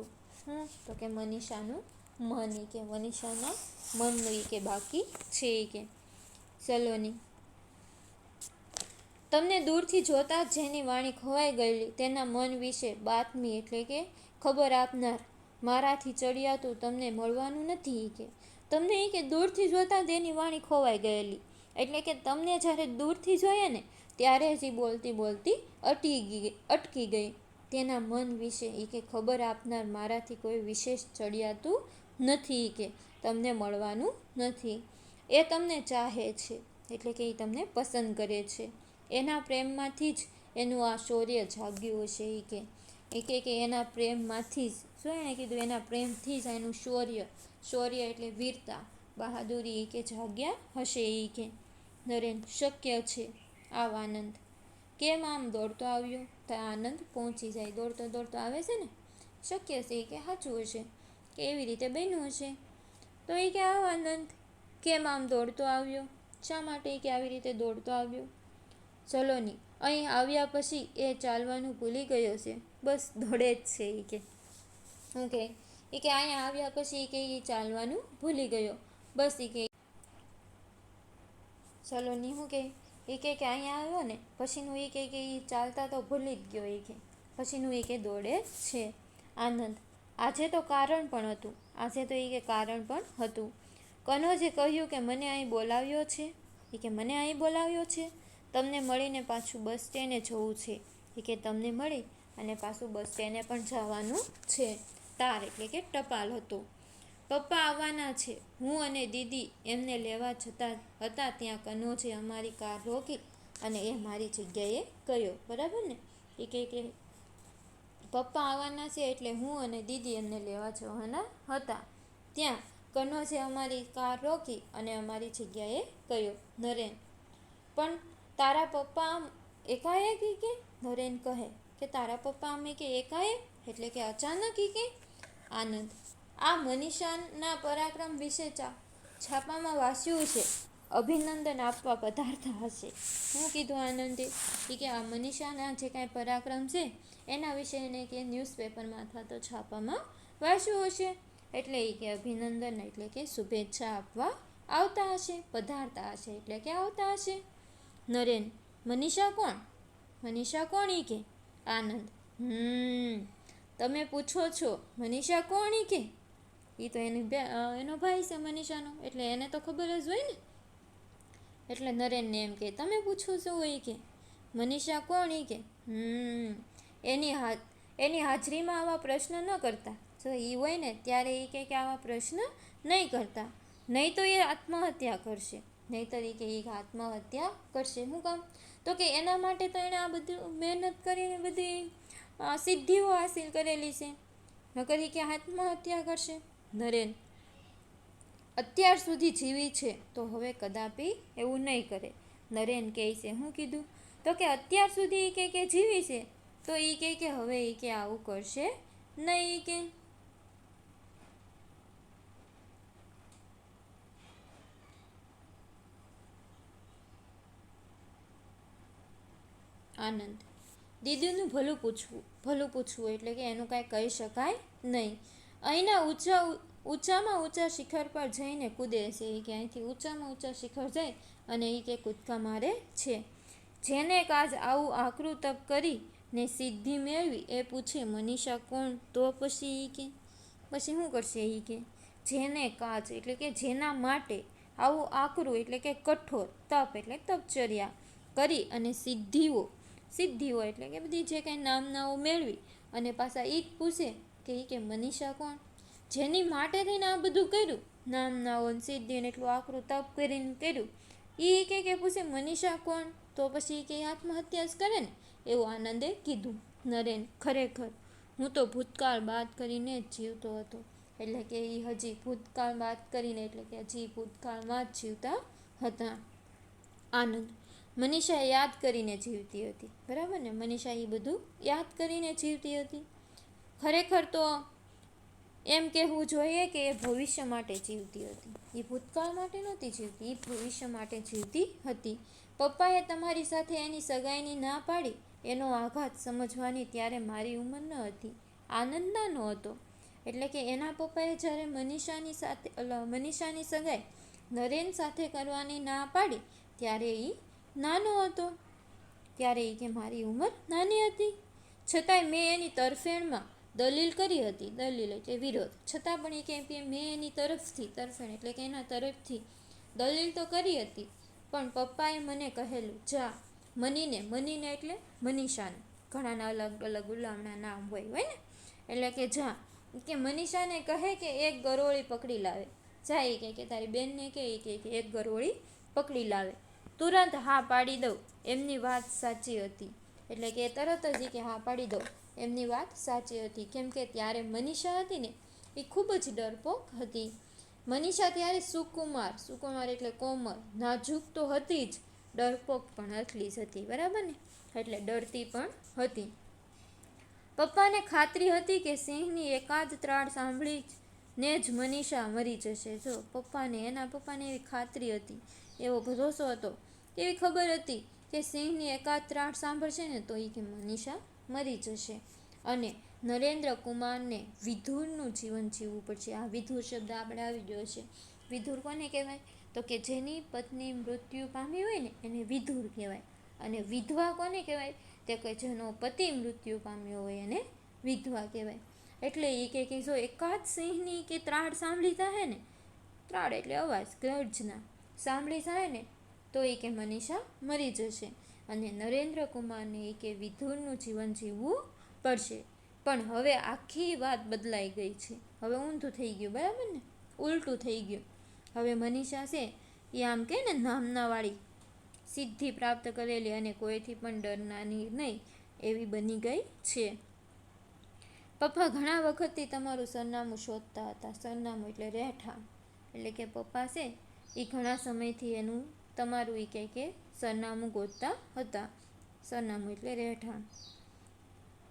તો કે મનીષાનું મન. એ કે મનીષાના મનનું એ કે બાકી છે. એ કે સલોની તમને દૂરથી જોતા જ જેની વાણી ખોવાઈ ગયેલી તેના મન વિશે બાતમી એટલે કે ખબર આપનાર મારાથી ચડિયાતું તમને મળવાનું નથી. કે તમને કે દૂરથી જોતા તેની વાણી ખોવાઈ ગયેલી એટલે કે તમને જ્યારે દૂરથી જોઈએ ને ત્યારે જ બોલતી બોલતી અટકી ગઈ. તેના મન વિશે કે ખબર આપનાર મારાથી કોઈ વિશેષ ચડિયાતું નથી. કે તમને મળવાનું નથી. એ તમને ચાહે છે એટલે કે એ તમને પસંદ કરે છે. એના પ્રેમમાંથી જ એનું આ શૌર્ય જાગ્યું હશે. કે એના પ્રેમમાંથી જ શું એણે કીધું, એના પ્રેમથી જ એનું શૌર્ય એટલે વીરતા, બહાદુરી કે જાગ્યા હશે. કે નરેન શક્ય છે આવ આનંદ. કેમ આમ દોડતો આવ્યો? તો આનંદ પહોંચી જાય, દોડતો દોડતો આવે છે ને. શક્ય છે કે સાચું હશે, કે એવી રીતે બન્યું હશે. તો કે આવ આનંદ કેમ આમ દોડતો આવ્યો? શા માટે કે આવી રીતે દોડતો આવ્યો? ચલો નહીં, અહીં આવ્યા પછી એ ચાલવાનું ભૂલી ગયો છે, બસ દોડે જ છે. કે શું કે અહીંયા આવ્યા પછી કે એ ચાલવાનું ભૂલી ગયો, બસ કે ચલો નહીં. શું કે અહીંયા આવ્યો ને પછીનું કે એ ચાલતા તો ભૂલી જ ગયો. કે પછીનું કે દોડે જ છે. આનંદ આજે તો કારણ પણ હતું. આજે તો કે કારણ પણ હતું. કનોજે કહ્યું કે મને અહીં બોલાવ્યો છે. કે મને અહીં બોલાવ્યો છે, તમને મળીને પાછું બસ સ્ટેન્ડે જવું છે. કે તમને મળી અને પાછું બસ સ્ટેન્ડે પણ જવાનું છે. તાર એટલે કે ટપાલ હતો. પપ્પા આવવાના છે, હું અને દીદી એમને લેવા જતા હતા ત્યાં કનોજે અમારી કાર રોકી અને એ મારી જગ્યાએ ગયો. બરાબર ને. કે પપ્પા આવવાના છે એટલે હું અને દીદી એમને લેવા જવાના હતા ત્યાં કનોજે અમારી કાર રોકી અને અમારી જગ્યાએ ગયો. નરેન પણ તારા પપ્પા આમ એકાએક? કે નરેન કહે કે તારા પપ્પા અમે કે એકાએક એટલે કે અચાનક? કે આનંદ આ મનીષાના પરાક્રમ વિશે છાપામાં વાંચ્યું છે, અભિનંદન આપવા પધારતા હશે. શું કીધું આનંદે? કે આ મનીષાના જે કાંઈ પરાક્રમ છે એના વિશે એને કે ન્યૂઝપેપરમાં અથવા તો છાપામાં વાંચ્યું હશે, એટલે કે અભિનંદન એટલે કે શુભેચ્છા આપવા આવતા હશે, પધારતા હશે એટલે કે આવતા હશે. નરેન મનીષા કોણ? મનીષા કોણ? કે આનંદ તમે પૂછો છો મનીષા કોણ? કે એ તો એનો ભાઈ છે મનીષાનો, એટલે એને તો ખબર જ હોય ને. એટલે નરેનને એમ કે તમે પૂછો છો હોય કે મનીષા કોણ? કે એની હાજરીમાં આવા પ્રશ્ન ન કરતા. જો એ હોય ને ત્યારે એ કે આવા પ્રશ્ન નહીં કરતા, નહીં તો એ આત્મહત્યા કરશે. નહીંતર એ કે આત્મહત્યા કરશે. શું કામ? તો કે એના માટે તો એણે આ બધું મહેનત કરીને બધી સિદ્ધિઓ હાસિલ કરેલી છે, નકર કે આત્મહત્યા કરશે. નરેન અત્યાર સુધી જીવી છે તો હવે કદાપી એવું નહીં કરે. નરેન કહે છે શું કીધું? તો કે અત્યાર સુધી કે જીવી છે તો એ કે હવે એ કે આવું કરશે નહીં. કે આનંદ દીદીનું ભલું પૂછવું એટલે કે એનું કાંઈ કહી શકાય નહીં. અહીંના ઊંચામાં ઊંચા શિખર પર જઈને કૂદે છે. એ કે અહીંથી ઊંચામાં ઊંચા શિખર જાય અને એ કે કૂદકા મારે છે. જેને કાજ આવું આકરું તપ કરીને સિદ્ધિ મેળવી એ પૂછે મનીષા કોણ? તો પછી એ કે પછી શું કરશે? એ કે જેને કાજ એટલે કે જેના માટે આવું આકરું એટલે કે કઠોર તપ એટલે તપચર્યા કરી અને સિદ્ધિઓ એટલે કે બધી જે કંઈ નામનાઓ મેળવી અને પાછા એ જ પૂછે કે મનીષા કોણ? જેની માટે થઈને આ બધું કર્યું, નામનાઓ સિદ્ધિને એટલું આકરું તપ કરીને કર્યું, એ કે પૂછે મનીષા કોણ? તો પછી કે આત્મહત્યા જ કરે ને. એવું આનંદે કીધું. નરેન ખરેખર હું તો ભૂતકાળ બાદ કરીને જ જીવતો હતો. એટલે કે એ હજી ભૂતકાળ બાદ કરીને એટલે કે હજી ભૂતકાળમાં જ જીવતા હતા. આનંદ મનીષા યાદ કરીને જીવતી હતી. બરાબર ને. મનીષા એ બધું યાદ કરીને જીવતી હતી. ખરેખર તો એમ કહેવું જોઈએ કે એ ભવિષ્ય માટે જીવતી હતી. એ ભૂતકાળ માટે નહોતી જીવતી, એ ભવિષ્ય માટે જીવતી હતી. પપ્પાએ તમારી સાથે એની સગાઈની ના પાડી એનો આઘાત સમજવાની ત્યારે મારી ઉંમર ન હતી. આનંદ નાનો હતો. એટલે કે એના પપ્પાએ જ્યારે મનીષાની સગાઈ નરેન સાથે કરવાની ના પાડી ત્યારે એ નાનો હતો. ત્યારે એ કે મારી ઉંમર નાની હતી, છતાંય મેં એની તરફેણમાં દલીલ કરી હતી. દલીલ એટલે વિરોધ. છતાં પણ એ કે મેં એની તરફથી, તરફેણ એટલે કે એના તરફથી દલીલ તો કરી હતી, પણ પપ્પાએ મને કહેલું, જા મનીને એટલે મનીષાને, ઘણાના અલગ અલગ ગુલામના નામ હોય ને, એટલે કે જા કે મનીષાને કહે કે એક ગરોળી પકડી લાવે. જા એ કે તારી બેનને કે એક ગરોળી પકડી લાવે. તુરંત હા પાડી દઉં, એમની વાત સાચી હતી. એટલે કે તરત જ કે હા પાડી દઉં, એમની વાત સાચી હતી. કેમ કે ત્યારે મનીષા હતી ને એ ખૂબ જ ડરપોક હતી. મનીષા ત્યારે સુકુમાર એટલે કોમળ, નાજુક તો હતી જ, ડરપોક પણ એટલી જ હતી, બરાબર ને, એટલે ડરતી પણ હતી. પપ્પાને ખાતરી હતી કે સિંહની એકાદ ત્રાડ સાંભળી ને જ મનીષા મરી જશે. જો એના પપ્પાને એવી ખાતરી હતી, એવો ભરોસો હતો, એવી ખબર હતી કે સિંહની એકાદ ત્રાડ સાંભળશે ને તો એ કે મનીષા મરી જશે. અને નરેન્દ્ર કુમારને વિધુરનું જીવન જીવવું પડશે. આ વિધુર શબ્દ આપણે આવી ગયો છે. વિધુર કોને કહેવાય? તો કે જેની પત્ની મૃત્યુ પામી હોય ને એને વિધુર કહેવાય. અને વિધવા કોને કહેવાય? તે કે જેનો પતિ મૃત્યુ પામ્યો હોય એને વિધવા કહેવાય. એટલે એ કે જો એકાદ સિંહની કે ત્રાડ સાંભળી થાય ને, ત્રાડ એટલે અવાજ, ગર્જના સાંભળી થાય ને તો એ કે મનીષા મરી જશે. અને નરેન્દ્ર કુમારને એ કે વિધુરનું જીવન જીવવું પડશે. પણ હવે આખી વાત બદલાઈ ગઈ છે. હવે ઊંધું થઈ ગયું, બરાબર ને, ઉલટું થઈ ગયું. હવે મનીષા છે એ આમ કે ને નામનાવાળી, સિદ્ધિ પ્રાપ્ત કરેલી અને કોઈથી પણ ડરનારી નહીં એવી બની ગઈ છે. પપ્પા ઘણા વખતથી તમારું સરનામું શોધતા હતા. સરનામું એટલે રહેઠાણ. એટલે કે પપ્પા છે એ ઘણા સમયથી એનું તમારું એ કે સરનામું ગોતતા હતા. સરનામું એટલે રહેઠાણ.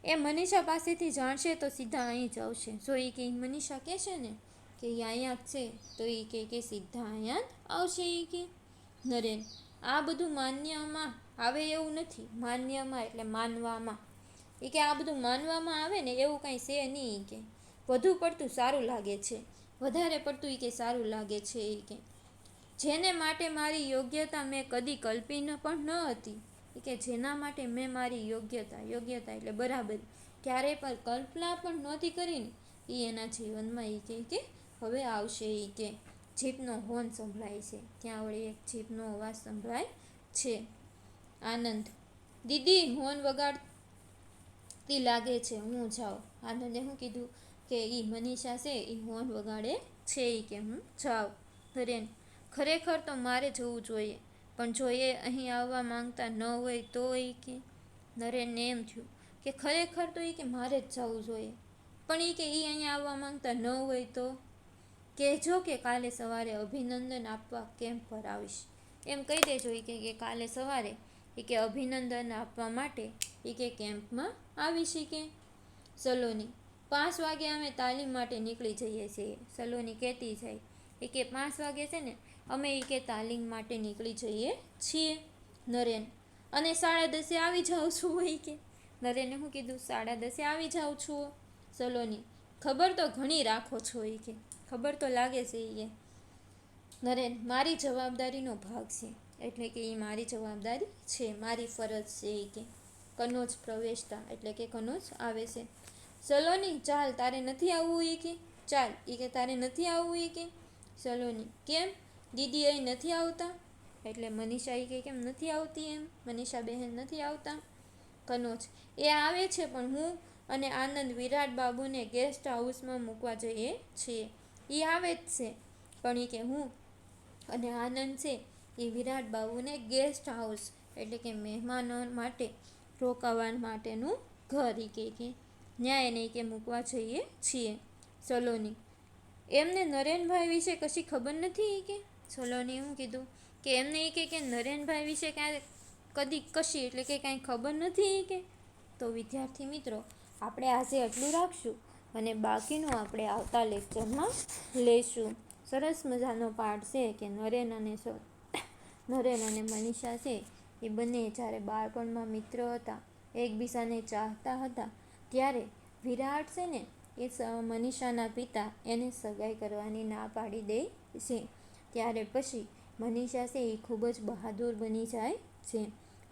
એ મનીષા પાસેથી જાણશે તો સીધા અહીં જ આવશે. જો એ કે મનીષા કહેશે ને કે એ અહીંયા જ છે તો એ કે સીધા અહીંયા જ આવશે. એ કે નરેન, આ બધું માન્યમાં આવે એવું નથી. માન્યમાં એટલે માનવામાં. એ કે આ બધું માનવામાં આવે ને એવું કાંઈ છે નહીં. એ કે વધુ પડતું સારું લાગે છે, વધારે પડતું એ કે સારું લાગે છે. એ કે જેને માટે મારી યોગ્યતા મેં કદી કલ્પી પણ ન હતી. એ કે જેના માટે મેં મારી યોગ્યતા એટલે બરાબર ક્યારેય પણ કલ્પના પણ નહોતી કરીને એ એના જીવનમાં એ કે હવે આવશે. એ કે જીભનો હોર્ન સંભળાય છે, ત્યાં વળી એક જીભનો અવાજ સંભળાય છે. આનંદ, દીદી હોર્ન વગાડતી લાગે છે, હું જાઉં. આનંદે શું કીધું કે એ મનીષા છે એ હોર્ન વગાડે છે, એ કે હું જાઉં. નરેન, ખરેખર તો મારે જવું જોઈએ, પણ જો એ અહીં આવવા માંગતા ન હોય તો? એ કે નરેનને એમ થયું કે ખરેખર તો એ કે મારે જ જવું જોઈએ, પણ એ કે અહીંયા આવવા માંગતા ન હોય તો? કહેજો કે કાલે સવારે અભિનંદન આપવા કેમ્પ પર આવીશ. એમ કહી દેજો એ કે કાલે સવારે એ કે અભિનંદન આપવા માટે એ કે કેમ્પમાં આવીશ. કે સલોની, 5 વાગે અમે તાલીમ માટે નીકળી જઈએ છીએ. સલોની કહેતી જાય એ કે 5 વાગે છે ને અમે એ કે તાલીમ માટે નીકળી જઈએ છીએ. નરેન, અને 10:30 આવી જાઉં છું. એ કે નરેને શું કીધું? 10:30 આવી જાઉં છું. સલોની, ખબર તો ઘણી રાખો છો. એ કે ખબર તો લાગે છે. એ કે નરેન, મારી જવાબદારીનો ભાગ છે, એટલે કે એ મારી જવાબદારી છે, મારી ફરજ છે. એ કે કનોજ પ્રવેશતા એટલે કે કનોજ આવે છે. સલોની, ચાલ તારે નથી આવવું? એ કે ચાલ. એ કે તારે નથી આવવું? એ કે સલોની, કેમ દીદી અહીં નથી આવતા? એટલે મનીષા એ કે કેમ નથી આવતી? એમ મનીષા બહેન નથી આવતા? કનોજ, એ આવે છે પણ હું અને આનંદ વિરાટ બાબુને ગેસ્ટ હાઉસમાં મૂકવા જઈએ છીએ. એ આવે જ છે પણ એ કે હું અને આનંદ છે એ વિરાટ બાબુને ગેસ્ટ હાઉસ એટલે કે મહેમાનો માટે રોકાવા માટેનું ઘર એ કે ન્યાય એને કે મૂકવા જઈએ છીએ. સલોની, એમને નરેનભાઈ વિશે કશી ખબર નથી? એ કે સલોની એવું કીધું કે એમને એ કે નરેનભાઈ વિશે કદી કશી એટલે કે કાંઈ ખબર નથી? એ કે તો વિદ્યાર્થી મિત્રો, આપણે આજે એટલું રાખશું અને બાકીનું આપણે આવતા લેક્ચરમાં લઈશું. સરસ મજાનો પાઠ છે કે નરેન અને મનીષા છે એ બંને જ્યારે બાળપણમાં મિત્ર હતા, એકબીજાને ચાહતા હતા, ત્યારે વિરાટ છે ને એ મનીષાના પિતા એને સગાઈ કરવાની ના પાડી દે છે. ત્યારે પછી મનીષા છે એ ખૂબ જ બહાદુર બની જાય છે.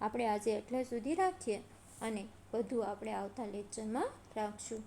આપણે આજે એટલે સુધી રાખીએ અને બધું આપણે આવતા લેક્ચરમાં રાખશું.